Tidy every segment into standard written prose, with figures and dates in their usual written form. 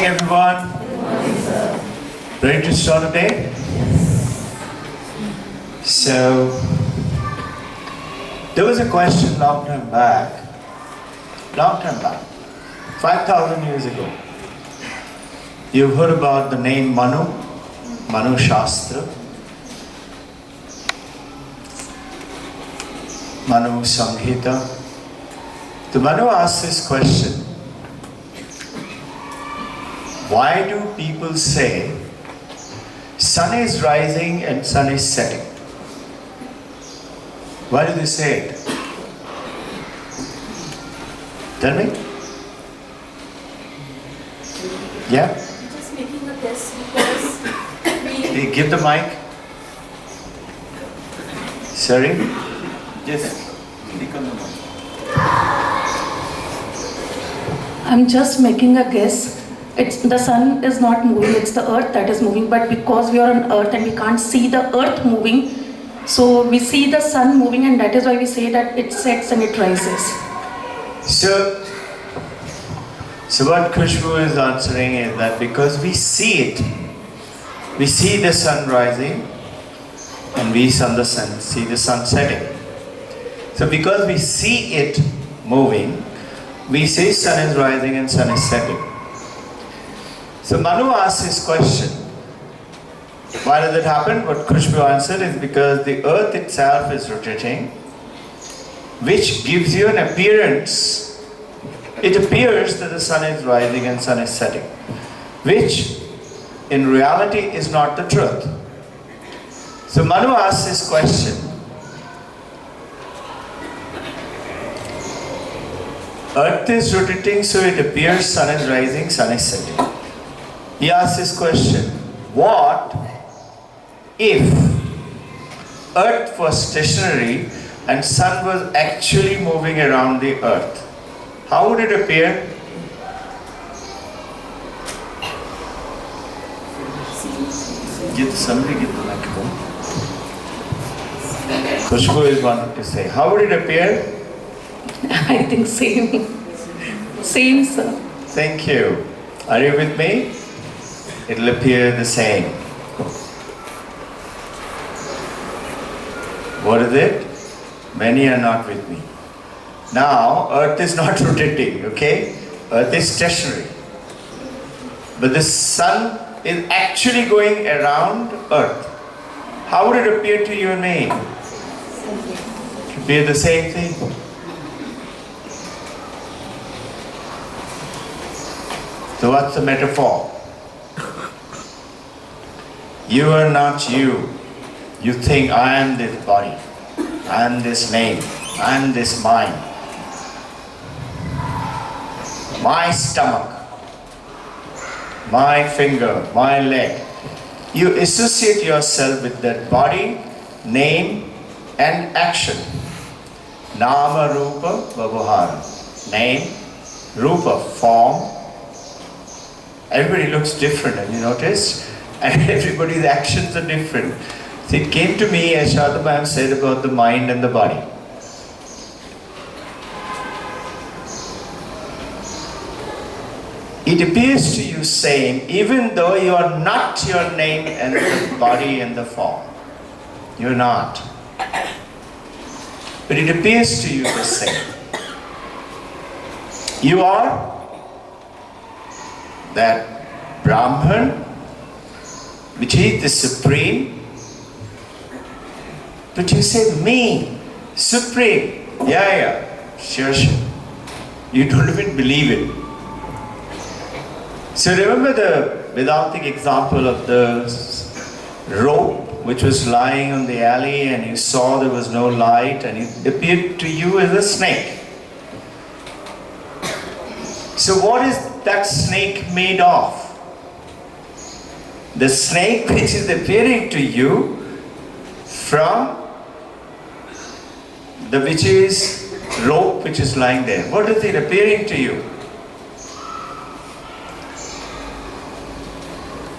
morning, everyone. Ready to start the day? So, there was a question long time back, 5,000 years ago. You've heard about the name Manu Shastra, Manu Samhita. The Manu asked this question: why do people say sun is rising and sun is setting? Why do they say it? Tell me. Yeah? I'm just making a guess because Hey, give the mic. Sorry? Yes. Speak on the mic. I'm just making a guess. It's the sun is not moving, it's the earth that is moving, but because we are on earth and we can't see the earth moving, so we see the sun moving, and that is why we say that it sets and it rises. So what Khushbu is answering is that because we see it, we see the sun rising and we see the sun setting. So because we see it moving, we say sun is rising and sun is setting. So Manu asked this question: why does it happen? What Khushbu answered is because the earth itself is rotating, which gives you an appearance. It appears that the sun is rising and sun is setting, which in reality is not the truth. So Manu asked this question: earth is rotating, so it appears sun is rising, sun is setting. He asked this question: what if earth was stationary and sun was actually moving around the earth? How would it appear? Somebody get the microphone. Khushbu is wanting to say. How would it appear? I think same. Same, sir. Thank you. Are you with me? It'll appear the same. What is it? Many are not with me. Now, earth is not rotating, okay? Earth is stationary. But the sun is actually going around earth. How would it appear to you and me? It would appear the same thing. So what's the metaphor? You are not you. You think I am this body, I am this name, I am this mind. My stomach, my finger, my leg. You associate yourself with that body, name and action. Nama Rupa Vavahara. Name, Rupa, form. Everybody looks different, have you noticed? And everybody's actions are different. So it came to me, as Shada Ma'am said, about the mind and the body. It appears to you same, even though you are not your name and the body and the form. You're not. But it appears to you the same. You are that Brahman, which is the supreme. But you say, me, supreme. Yeah, sure. You don't even believe it. So remember the Vedantic example of the rope which was lying on the alley and you saw there was no light and it appeared to you as a snake. So what is that snake made of? The snake which is appearing to you from the which is rope which is lying there. What is it appearing to you?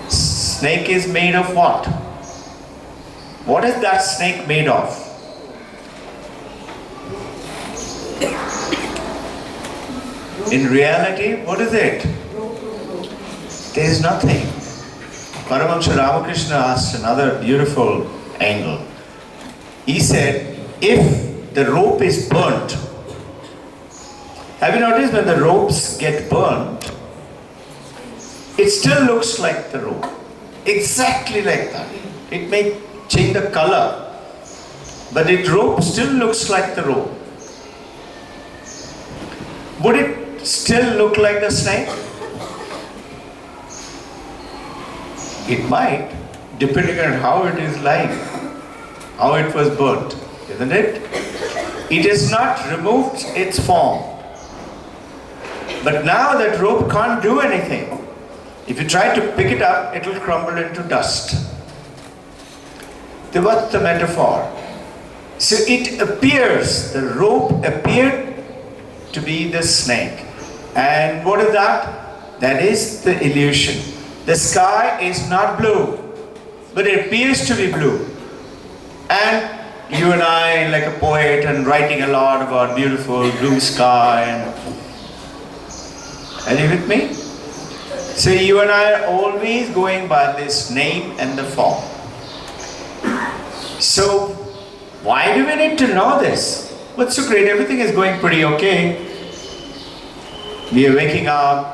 Snake is made of what? What is that snake made of? In reality, what is it? There is nothing. Paramahamsa Ramakrishna asked another beautiful angle. He said, if the rope is burnt, have you noticed when the ropes get burnt, it still looks like the rope. Exactly like that. It may change the color, but the rope still looks like the rope. Would it still look like the snake? It might, depending on how it is lying, how it was burnt, isn't it? It has not removed its form. But now that rope can't do anything. If you try to pick it up, it will crumble into dust. So what's the metaphor? So it appears, the rope appeared to be the snake. And what is that? That is the illusion. The sky is not blue, but it appears to be blue. And you and I, like a poet and writing a lot about beautiful blue sky. Are you with me? So you and I are always going by this name and the form. So why do we need to know this? What's so great? Everything is going pretty okay. We are waking up.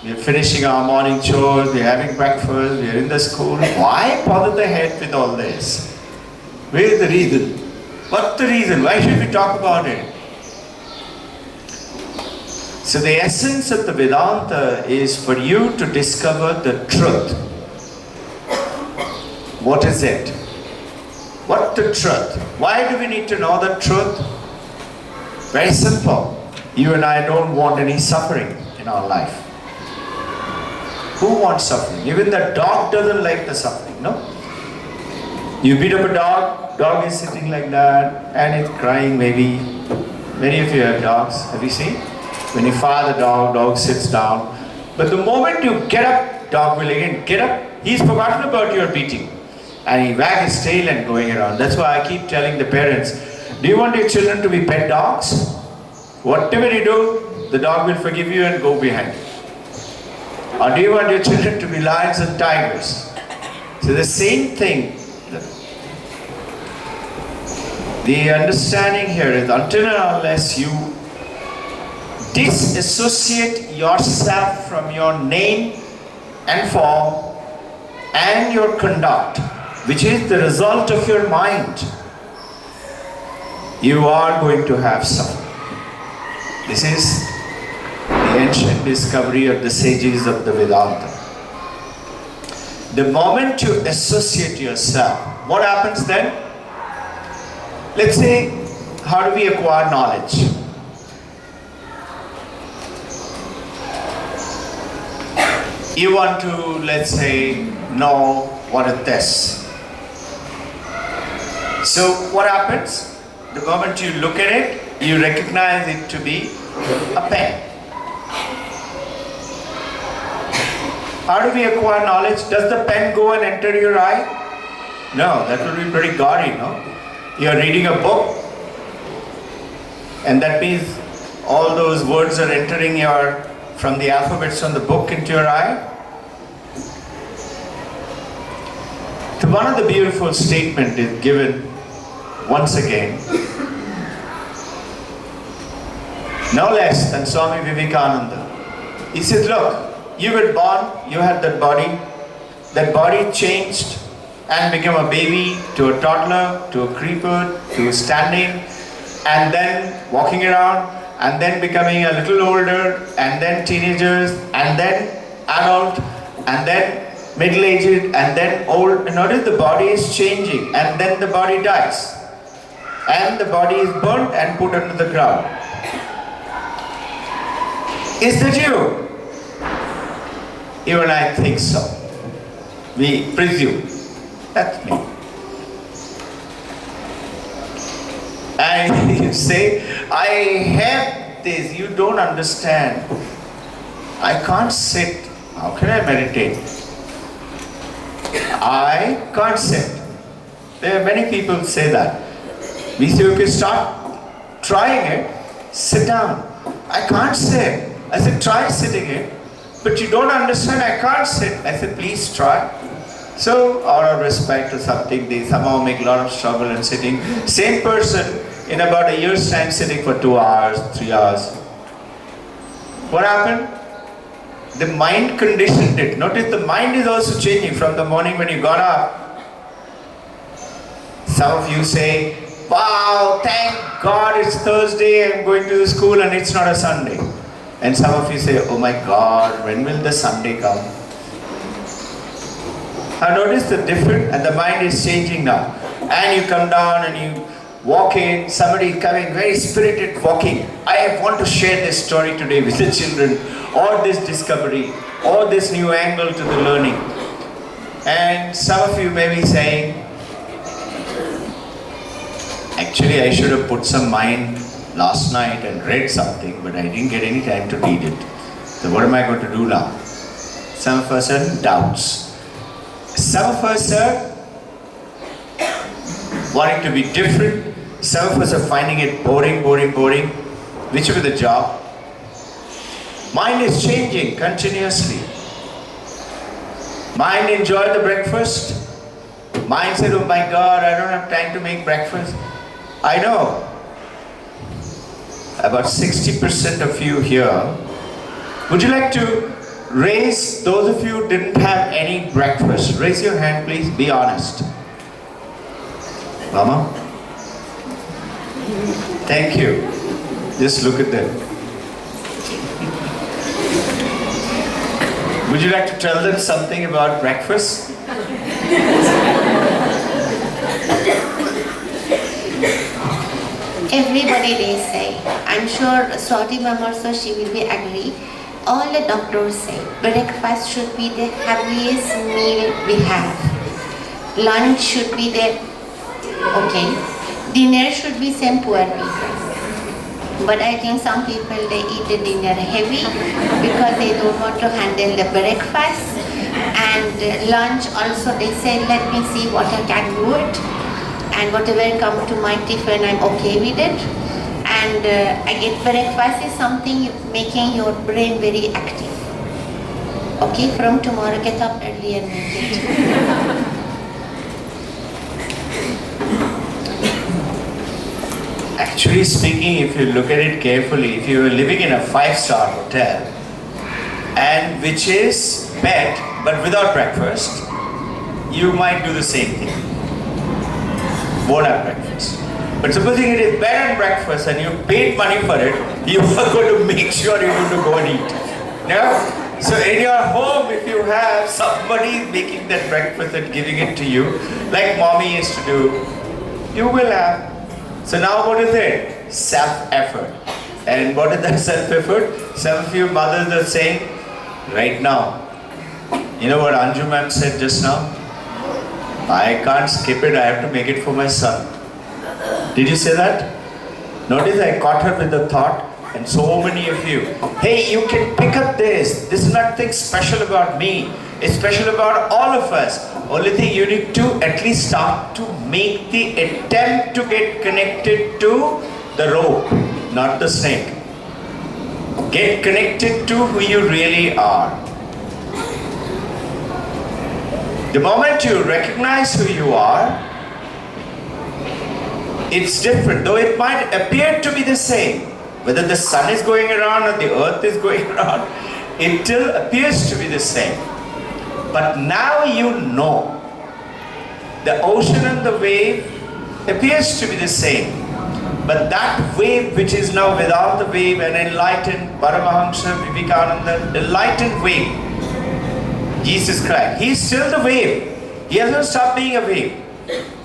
We are finishing our morning chores, we are having breakfast, we are in the school. Why bother the head with all this? Where is the reason? What's the reason? Why should we talk about it? So the essence of the Vedanta is for you to discover the truth. What is it? What the truth? Why do we need to know the truth? Very simple. You and I don't want any suffering in our life. Who wants suffering? Even the dog doesn't like the suffering, no? You beat up a dog is sitting like that, and it's crying maybe. Many of you have dogs, have you seen? When you fire the dog sits down. But the moment you get up, dog will again get up. He's forgotten about your beating. And he wags his tail and going around. That's why I keep telling the parents, do you want your children to be pet dogs? Whatever you do, the dog will forgive you and go behind you. Or do you want your children to be lions and tigers? So the same thing. The understanding here is until and unless you disassociate yourself from your name and form and your conduct, which is the result of your mind, you are going to have suffering. This is the ancient discovery of the sages of the Vedanta. The moment you associate yourself, what happens then? Let's say, how do we acquire knowledge? You want to, let's say, know what is this. So what happens? The moment you look at it, you recognize it to be a pen. How do we acquire knowledge? Does the pen go and enter your eye? No, that would be pretty gaudy, no? You're reading a book, and that means all those words are entering from the alphabets on the book into your eye. So one of the beautiful statements is given once again, no less than Swami Vivekananda. He said, look, you were born, you had that body changed and became a baby to a toddler, to a creeper, to standing, and then walking around, and then becoming a little older, and then teenagers, and then adult, and then middle-aged, and then old. Notice the body is changing, and then the body dies. And the body is burnt and put under the ground. Is that you? You and I think so. We presume. That's me. And you say, I have this, you don't understand. I can't sit. How can I meditate? I can't sit. There are many people who say that. We say, okay, start trying it. Sit down. I can't sit. I said, try sitting it. but you don't understand, I can't sit. I said, please try. So, out of respect or something, they somehow make a lot of struggle in sitting. Same person, in about a year's time, sitting for 2 hours, 3 hours. What happened? The mind conditioned it. Notice the mind is also changing from the morning when you got up. Some of you say, wow, thank God it's Thursday, I'm going to the school and it's not a Sunday. And some of you say, oh my God, when will the Sunday come? Now notice the difference, and the mind is changing now. And you come down and you walk in, somebody coming, very spirited walking. I want to share this story today with the children, or this discovery, or this new angle to the learning. And some of you may be saying, actually I should have put some mind last night and read something, but I didn't get any time to read it. So what am I going to do now? Some of us are in doubts. Some of us are wanting to be different. Some of us are finding it boring, whichever the job. Mind is changing continuously. Mind enjoyed the breakfast. Mind said, oh my God, I don't have time to make breakfast. I know. About 60% of you here. Would you like to raise those of you who didn't have any breakfast? Raise your hand, please. Be honest. Mama? Thank you. Just look at them. Would you like to tell them something about breakfast? Everybody they say, I'm sure Swati ma'am also she will be agree. All the doctors say breakfast should be the heaviest meal we have. Lunch should be the okay. Dinner should be same poor people. But I think some people they eat the dinner heavy because they don't want to handle the breakfast. And lunch also they say let me see what I can do it. And whatever come to my tiffin, I'm okay with it. And I get breakfast is something making your brain very active. Okay, from tomorrow get up early and make it. Actually speaking, if you look at it carefully, if you are living in a 5-star hotel, and which is bed but without breakfast, you might do the same thing. Won't have breakfast. But supposing it is bed and breakfast and you paid money for it, you are going to make sure you're going to go and eat. No? So in your home, if you have somebody making that breakfast and giving it to you, like mommy used to do, you will have. So now what is it? Self-effort. And what is that self-effort? Some of you mothers are saying, right now, you know what Anju ma'am said just now? I can't skip it, I have to make it for my son. Did you say that? Notice I caught her with the thought, and so many of you, hey, you can pick up this. This is nothing special about me. It's special about all of us. Only thing you need to at least start to make the attempt to get connected to the rope, not the snake. Get connected to who you really are. The moment you recognize who you are, it's different. Though it might appear to be the same, whether the sun is going around or the earth is going around, it still appears to be the same. But now you know. The ocean and the wave appears to be the same. But that wave which is now without the wave, an enlightened Paramahamsa Vivekananda, enlightened wave, Jesus Christ, He's still the wave. He hasn't stopped being a wave.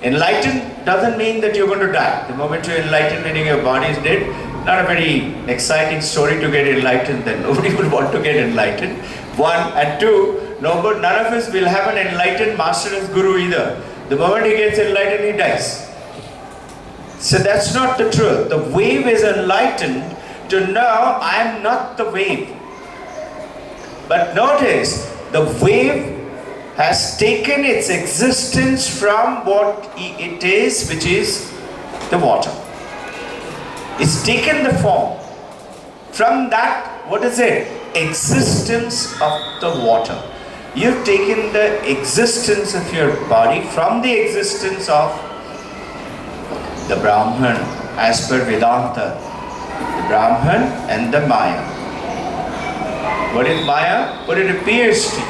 Enlightened doesn't mean that you're going to die. The moment you're enlightened, meaning your body is dead, not a very exciting story to get enlightened then. Nobody would want to get enlightened. One, and two, none of us will have an enlightened master as guru either. The moment he gets enlightened, he dies. So that's not the truth. The wave is enlightened to know I am not the wave. But notice, the wave has taken its existence from what it is, which is the water. It's taken the form. From that, what is it? existence of the water. You've taken the existence of your body from the existence of the Brahman, as per Vedanta. The Brahman and the Maya. What is Maya? What it appears to you,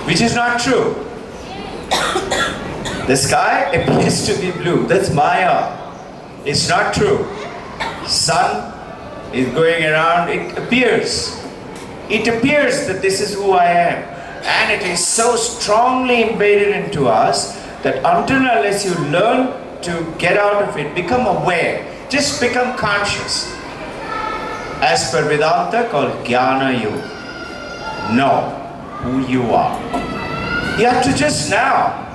which is not true. The sky appears to be blue. That's Maya. It's not true. Sun is going around. It appears. It appears that this is who I am. And it is so strongly embedded into us that until and unless you learn to get out of it, become aware, just become conscious. As per Vedanta, called Jnana Yoga. Know who you are. You have to just now.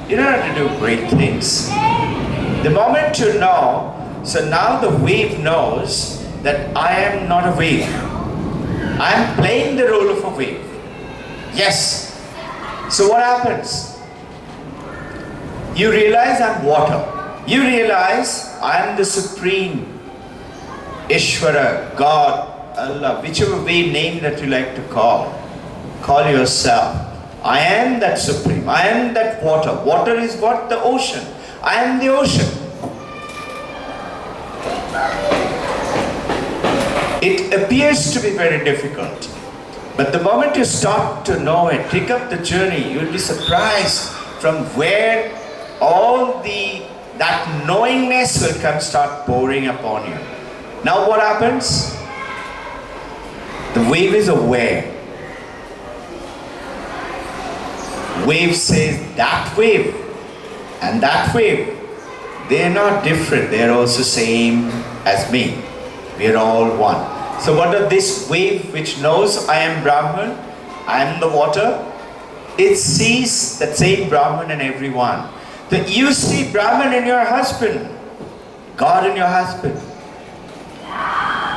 You don't have to do great things. The moment you know, so now the wave knows that I am not a wave. I am playing the role of a wave. Yes. So what happens? You realize I'm water. You realize I am the supreme Ishvara, God, Allah, whichever way name that you like to call. Call yourself. I am that supreme. I am that water. Water is what? The ocean. I am the ocean. It appears to be very difficult. But the moment you start to know it, pick up the journey, you'll be surprised from where all that knowingness will come start pouring upon you. Now what happens? The wave is aware. Wave says that wave and that wave, they are not different, they are also same as me. We are all one. So what does this wave which knows I am Brahman, I am the water, it sees that same Brahman in everyone. That you see Brahman in your husband, God in your husband.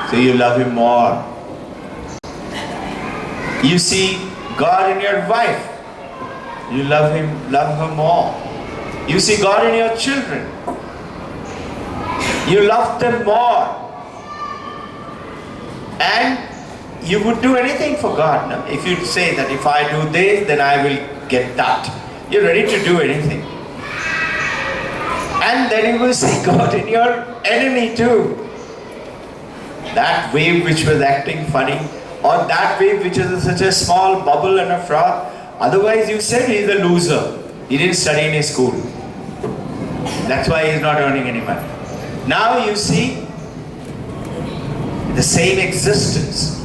So you love him more. You see God in your wife. You love her more. You see God in your children. You love them more. And you would do anything for God. No? If you say that if I do this, then I will get that. You're ready to do anything. And then you will see God in your enemy too. That wave which was acting funny, or that wave which is such a small bubble and a froth. Otherwise you said he's a loser. He didn't study in his school. That's why he's not earning any money. Now you see the same existence.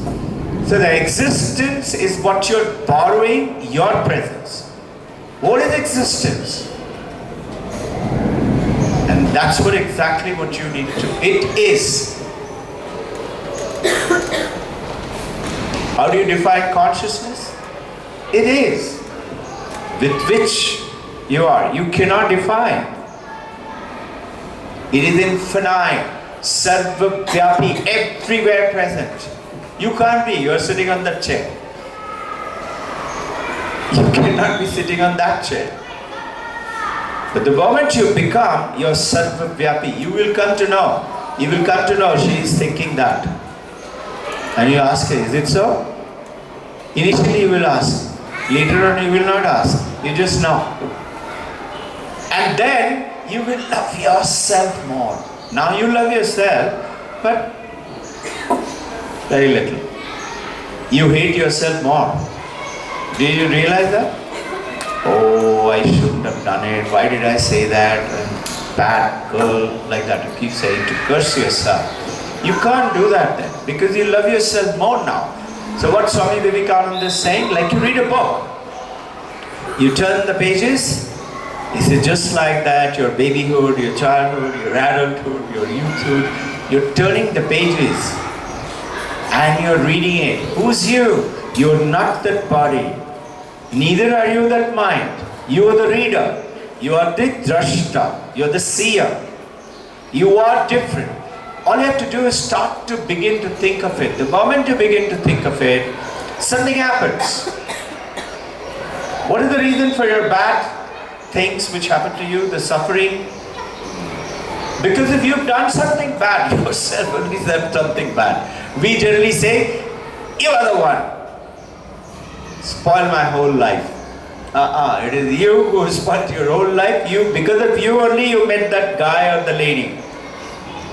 So the existence is what you're borrowing, your presence. What is existence? And that's exactly what you need to. It is. How do you define consciousness? It is. With which you are. You cannot define. It is infinite, sarva-vyapi, everywhere present. You can't be, you're sitting on that chair. You cannot be sitting on that chair. But the moment you become your sarva-vyapi, you will come to know. You will come to know she is thinking that. And you ask her, is it so? Initially you will ask. Later on you will not ask. You just know. And then you will love yourself more. Now you love yourself, but very little. You hate yourself more. Do you realize that? Oh, I shouldn't have done it. Why did I say that? Bad girl, like that. You keep saying to curse yourself. You can't do that then, because you love yourself more now. So what Swami Vivekananda is saying, like you read a book. You turn the pages, he says just like that, your babyhood, your childhood, your adulthood, your youthhood, you're turning the pages and you're reading it. Who's you? You're not that body. Neither are you that mind. You are the reader. You are the drashta. You are the seer. You are different. All you have to do is start to begin to think of it. The moment you begin to think of it, something happens. What is the reason for your bad things which happen to you, the suffering? Because if you've done something bad, yourself only done something bad. We generally say, You are the one. Spoil my whole life. It is you who spoiled your whole life. You, because of you only you met that guy or the lady.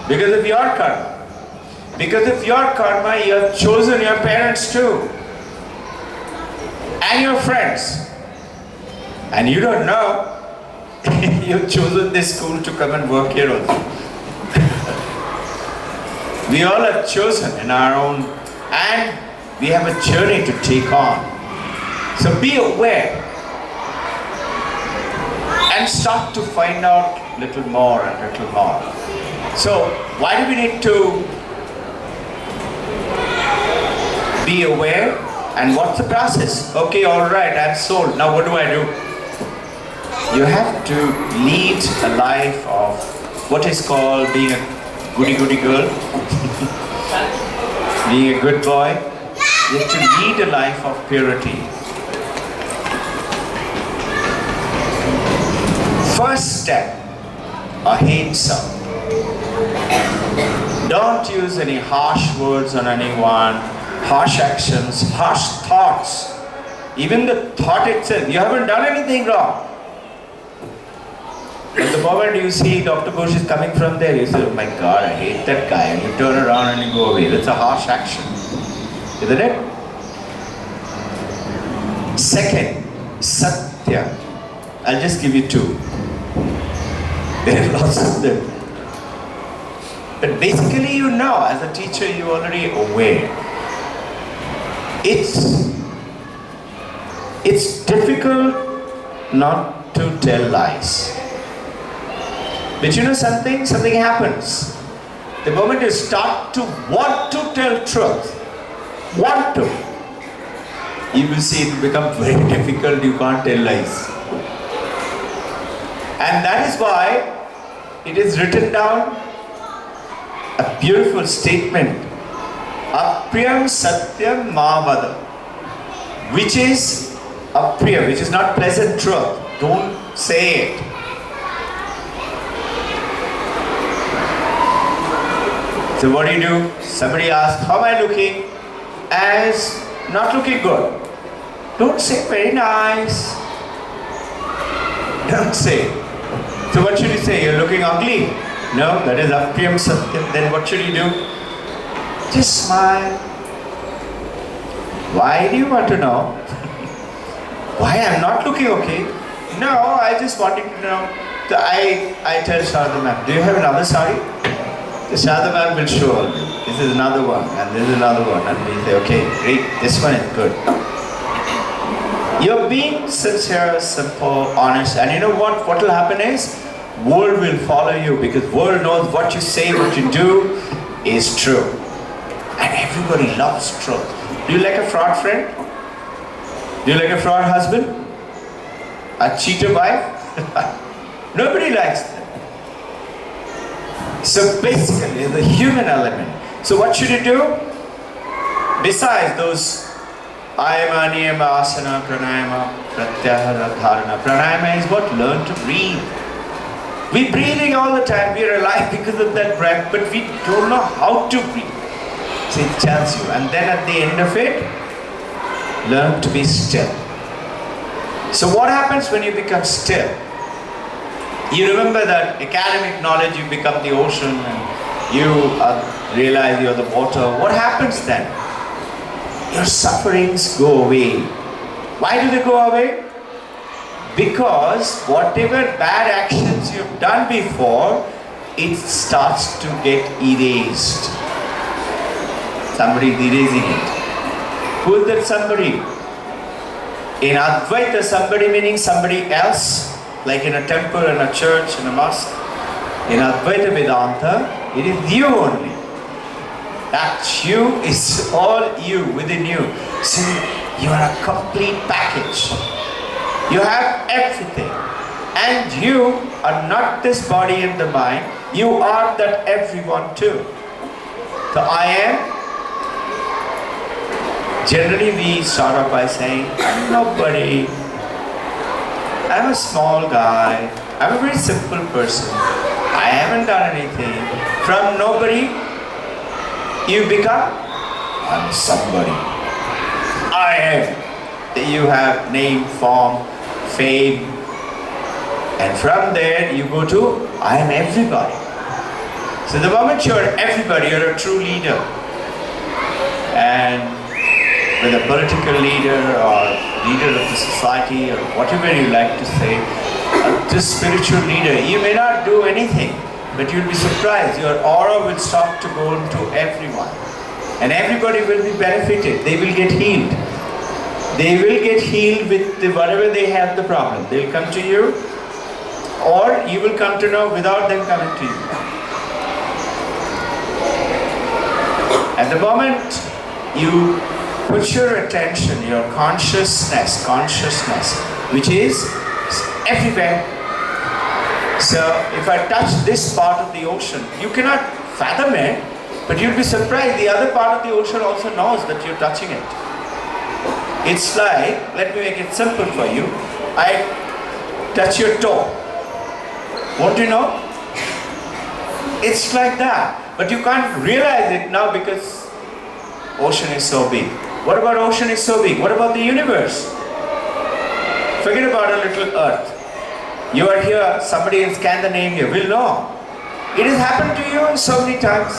Because of your karma. Because of your karma, you have chosen your parents too. And your friends. And you don't know, you've chosen this school to come and work here also. We all have chosen in our own, and we have a journey to take on. So be aware and start to find out little more and little more. So why do we need to be aware? And what's the process? Okay, all right, I'm sold. Now what do I do? You have to lead a life of what is called being a goody-goody girl, being a good boy. You have to lead a life of purity. First step, ahimsa. Don't use any harsh words on anyone, harsh actions, harsh thoughts. Even the thought itself, you haven't done anything wrong. But the moment you see Dr. Ghosh is coming from there, you say, oh my God, I hate that guy. And you turn around and you go away. That's a harsh action. Isn't it? Second, Satya. I'll just give you two. There are lots of them. But basically you know, as a teacher you're already aware. It's difficult not to tell lies. But you know something? Something happens. The moment you start to want to tell truth, you will see it will become very difficult, you can't tell lies. And that is why it is written down, a beautiful statement, Apriyam Satyam Mavada, which is apriya, which is not pleasant truth. Don't say it. So what do? Somebody asks, how am I looking? As not looking good. Don't say very nice. Don't say. So what should you say? You're looking ugly? No, that is Apriyam Satyam. Then what should you do? Just smile. Why do you want to know? Why I'm not looking okay? No, I just wanted to know. So I tell Sharda ma'am, do you have another sari? The Sharda ma'am will show. This is another one, and this is another one. And we say, okay, great, this one is good. You're being sincere, simple, honest, and you know what? What will happen is, world will follow you, because world knows what you say, what you do is true. And everybody loves truth. Do you like a fraud friend? Do you like a fraud husband? A cheater wife? Nobody likes them. So basically, the human element. So what should you do? Besides those Ayama, Niyama, Asana, Pranayama, Pratyahara, Dharana. Pranayama is what? Learn to breathe. We're breathing all the time. We're alive because of that breath, but we don't know how to breathe. So it tells you. And then at the end of it, learn to be still. So what happens when you become still? You remember that academic knowledge, you become the ocean and you realize you're the water. What happens then? Your sufferings go away. Why do they go away? Because whatever bad actions you've done before, it starts to get erased. Somebody is erasing it. Who is that somebody? In Advaita, somebody meaning somebody else, like in a temple, in a church, in a mosque. In Advaita Vedanta, it is you only. That you is all you, within you. So you are a complete package. You have everything. And you are not this body and the mind. You are that everyone too. So I am. Generally we start off by saying, I'm nobody. I'm a small guy. I'm a very simple person. I haven't done anything. From nobody, you become, I'm somebody. I am. You have name, form, fame, and from there you go to I am everybody. So the moment you're everybody, you're a true leader. And whether political leader or leader of the society or whatever you like to say, just spiritual leader, you may not do anything, but you'll be surprised. Your aura will start to go into everyone. And everybody will be benefited. They will get healed. They will get healed with whatever they have the problem. They'll come to you, or you will come to know without them coming to you. At the moment you put your attention, your consciousness, which is everywhere. So if I touch this part of the ocean, you cannot fathom it, but you'll be surprised the other part of the ocean also knows that you're touching it. It's like, let me make it simple for you. I touch your toe. Won't you know? It's like that. But you can't realize it now because ocean is so big. What about ocean is so big? What about the universe? Forget about a little earth. You are here, somebody in Scandinavia will know. It has happened to you so many times.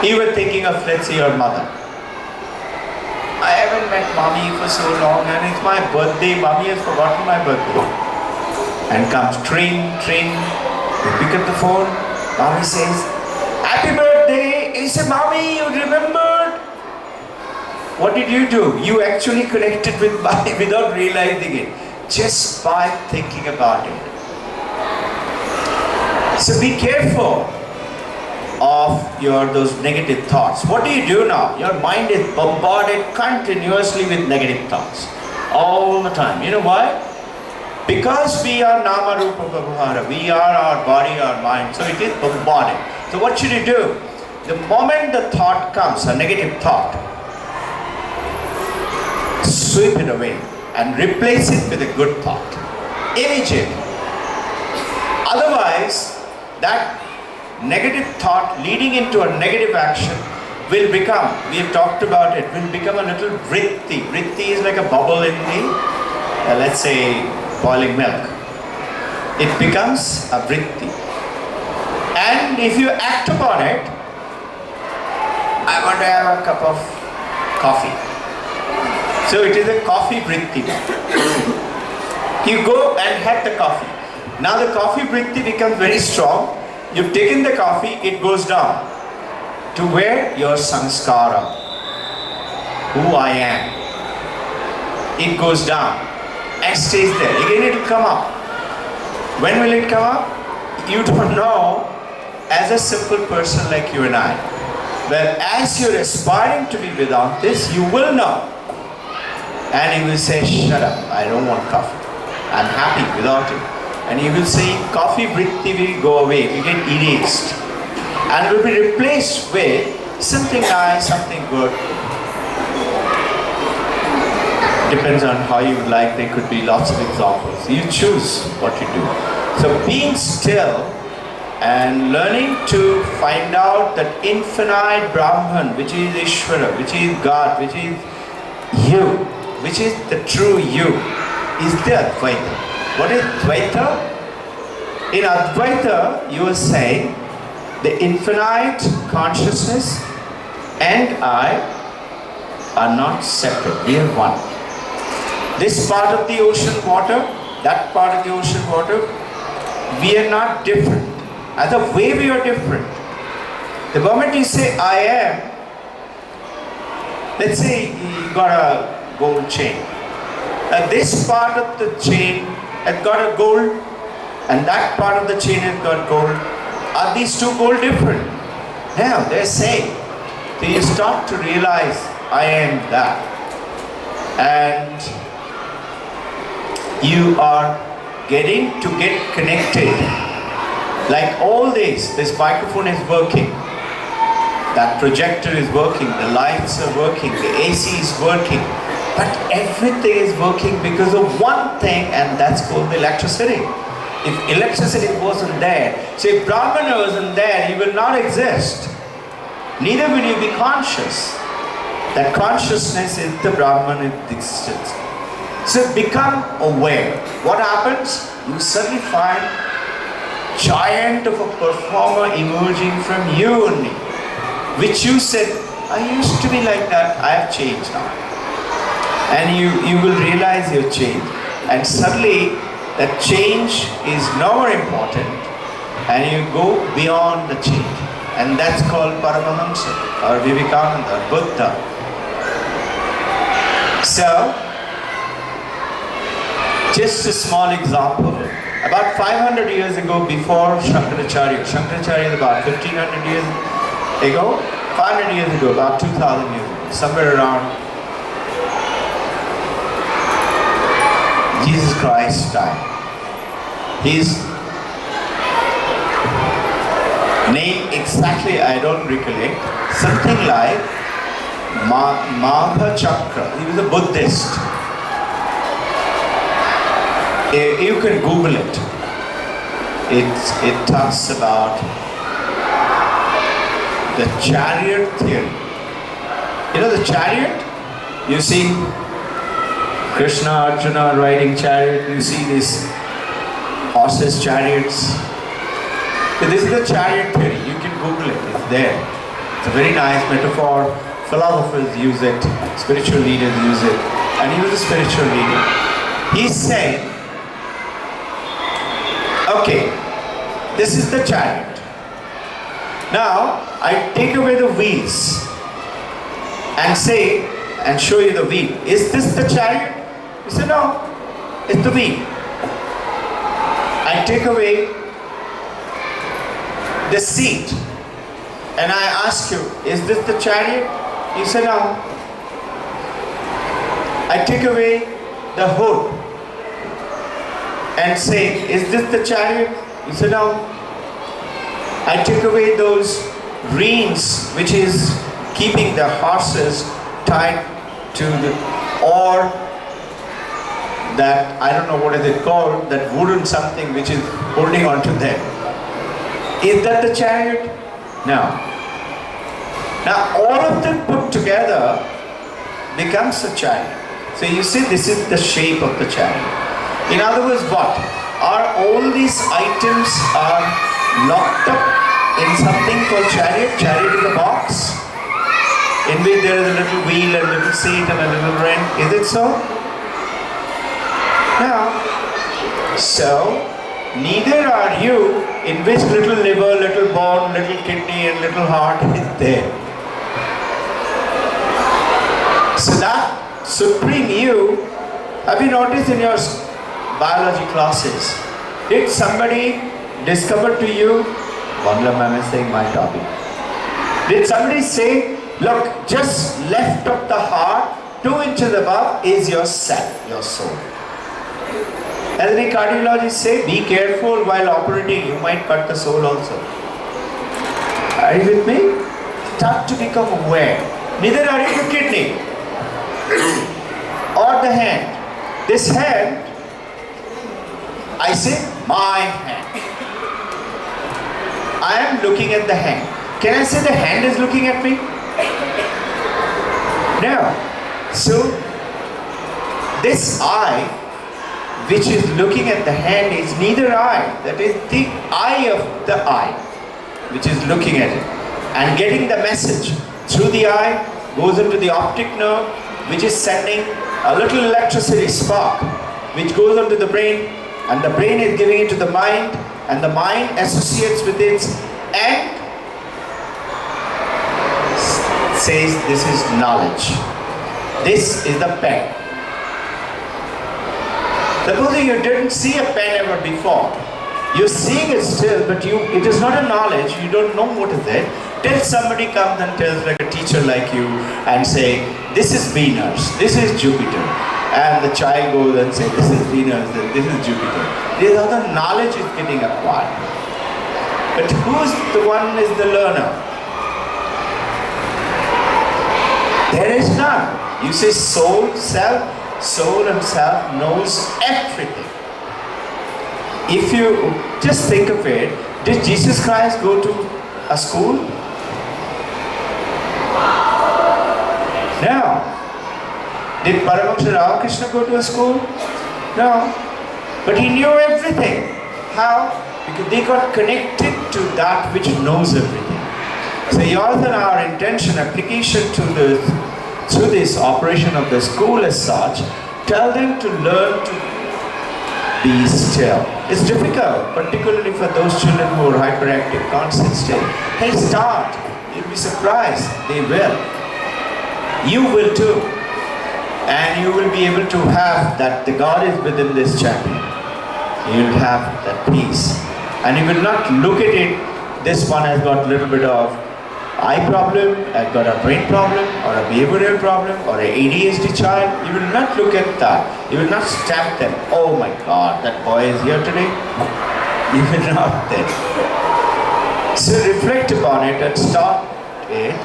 You were thinking of, let's say, your mother. I haven't met mommy for so long and it's my birthday. Mommy has forgotten my birthday. And comes tring. You pick up the phone. Mommy says, happy birthday. You say, mommy, you remembered? What did you do? You actually connected with mommy without realizing it. Just by thinking about it. So be careful of those negative thoughs. What do you do now? Your mind is bombarded continuously with negative thoughts. All the time. You know why? Because we are Nama Rupa Bhavara. We are our body, our mind. So it is bombarded. So what should you do? The moment the thought comes, a negative thought, sweep it away and replace it with a good thought. Immediately. Otherwise, that negative thought leading into a negative action will become, we have talked about it, will become a little vritti. Vritti is like a bubble in the, let's say, boiling milk. It becomes a vritti. And if you act upon it, I want to have a cup of coffee. So it is a coffee vritti. You go and have the coffee. Now the coffee vritti becomes very strong. You've taken the coffee, it goes down to where? Your sanskara, who I am. It goes down and stays there. Again it will come up. When will it come up? You don't know, as a simple person like you and I. But as you're aspiring to be without this, you will know. And you will say, shut up, I don't want coffee. I'm happy without it. And you will say, coffee vritti will go away, it will get erased. And will be replaced with something nice, something good. Depends on how you would like, there could be lots of examples. You choose what you do. So being still and learning to find out that infinite Brahman, which is Ishvara, which is God, which is you, which is the true you, is the Advaita. What is Dvaita? In Advaita, you are saying the infinite consciousness and I are not separate, we are one. This part of the ocean water, that part of the ocean water, we are not different. As a way we are different. The moment you say I am, let's say you got a gold chain. This part of the chain has got a gold and that part of the chain has got gold. Are these two gold different? No, they're same. So you start to realize I am that. And you are getting to get connected. Like all this microphone is working. That projector is working, the lights are working, the AC is working. But everything is working because of one thing, and that's called the electricity. If electricity wasn't there, so if Brahmana wasn't there, you will not exist. Neither will you be conscious. That consciousness is the Brahman existence. So become aware. What happens? You suddenly find giant of a performer emerging from you only, which you said, I used to be like that, I have changed now. And you will realize your change. And suddenly that change is no more important and you go beyond the change. And that's called Paramahamsa or Vivekananda or Buddha. So, just a small example. About 500 years ago, before Shankaracharya is about 1500 years ago, 500 years ago, about 2000 years ago, somewhere around Jesus Christ's time. His name exactly I don't recollect, something like Magha Chakra. He was a Buddhist. You can Google it. It talks about the chariot theory. You know the chariot? You see Krishna, Arjuna riding chariot. You see these horses, chariots. So this is the chariot theory. You can Google it. It's there. It's a very nice metaphor. Philosophers use it. Spiritual leaders use it. And he was a spiritual leader. He's saying, okay, this is the chariot. Now, I take away the wheels and say, and show you the wheel. Is this the chariot? You say, no, it's the wheel. I take away the seat and I ask you, is this the chariot? You say, no. I take away the hood and say, is this the chariot? You say, no. I take away those reins which is keeping the horses tied to the, or that, I don't know what is it called, that wooden something which is holding on to them. Is that the chariot? No. Now all of them put together becomes a chariot. So you see, this is the shape of the chariot. In other words, what? Are all these items are locked up in something called chariot? Chariot is a box in which there is a little wheel, a little seat and a little ring. Is it so? No. So, neither are you in which little liver, little bone, little kidney and little heart is there. So that supreme you, have you noticed in your biology classes, did somebody discover to you, Bandla ma'am is saying my topic, did somebody say, look, just left of the heart, 2 inches above is your self, your soul. As the cardiologists say, be careful while operating, you might cut the soul also. Are you with me? Start to become aware. Neither are you the kidney or the hand. This hand, I say my hand. I am looking at the hand. Can I say the hand is looking at me? No. So, this eye, which is looking at the hand, is neither eye. That is the eye of the eye, which is looking at it. And getting the message through the eye, goes into the optic nerve, which is sending a little electricity spark, which goes onto the brain, and the brain is giving it to the mind, and the mind associates with it and says, this is knowledge. This is the pen. Supposing you didn't see a pen ever before, you're seeing it still, but it is not a knowledge, you don't know what is it, till somebody comes and tells, like a teacher like you, and say, this is Venus, this is Jupiter. And the child goes and says, this is Venus, this is Jupiter. This other knowledge is getting acquired. But who's the one is the learner? There is none. You say soul, self, soul and self knows everything. If you just think of it, did Jesus Christ go to a school? No. Did Paramahansa Ramakrishna go to a school? No. But he knew everything. How? Because they got connected to that which knows everything. So yours and our intention, application to this operation of the school as such, tell them to learn to be still. It's difficult, particularly for those children who are hyperactive, can't sit still. Hey, start. You'll be surprised. They will. You will too. And you will be able to have that the God is within this champion. You will have that peace. And you will not look at it, this one has got a little bit of eye problem, has got a brain problem, or a behavioral problem, or an ADHD child. You will not look at that. You will not stamp them. Oh my God, that boy is here today. You will not then. So reflect upon it and start it.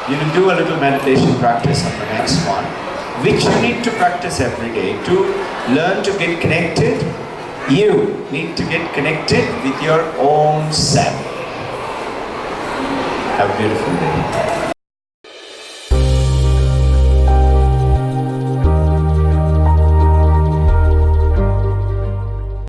You will do a little meditation practice on the next one, which you need to practice every day to learn to get connected. You need to get connected with your own self. Have a beautiful day.